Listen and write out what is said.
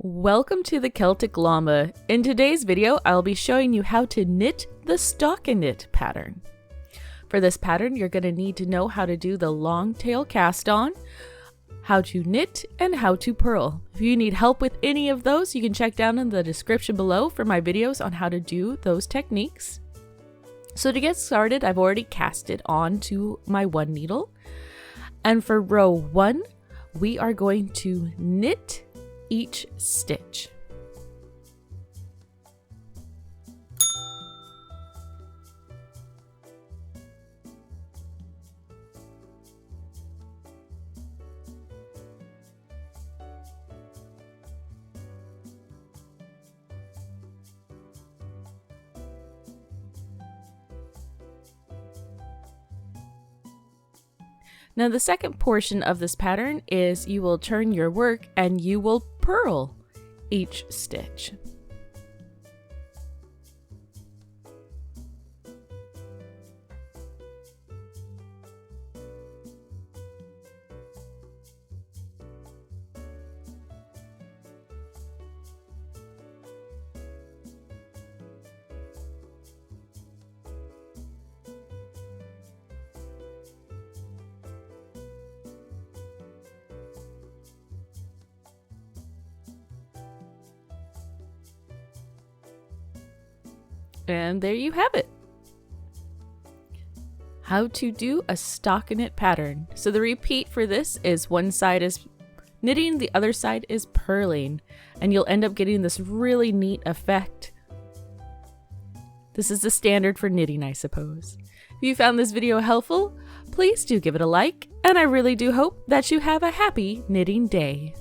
Welcome to the Celtic Llama. In today's video, I'll be showing you how to knit the Stockinette pattern. For this pattern, you're going to need to know how to do the long tail cast on, how to knit, and how to purl. If you need help with any of those, you can check down in the description below for my videos on how to do those techniques. So to get started, I've already cast it onto my one needle. And for row 1, we are going to knit each stitch. Now the second portion of this pattern is you will turn your work and you will purl each stitch. And there you have it. How to do a stockinette pattern. So the repeat for this is one side is knitting, the other side is purling, and you'll end up getting this really neat effect. This is the standard for knitting, I suppose. If you found this video helpful, please do give it a like, and I really do hope that you have a happy knitting day.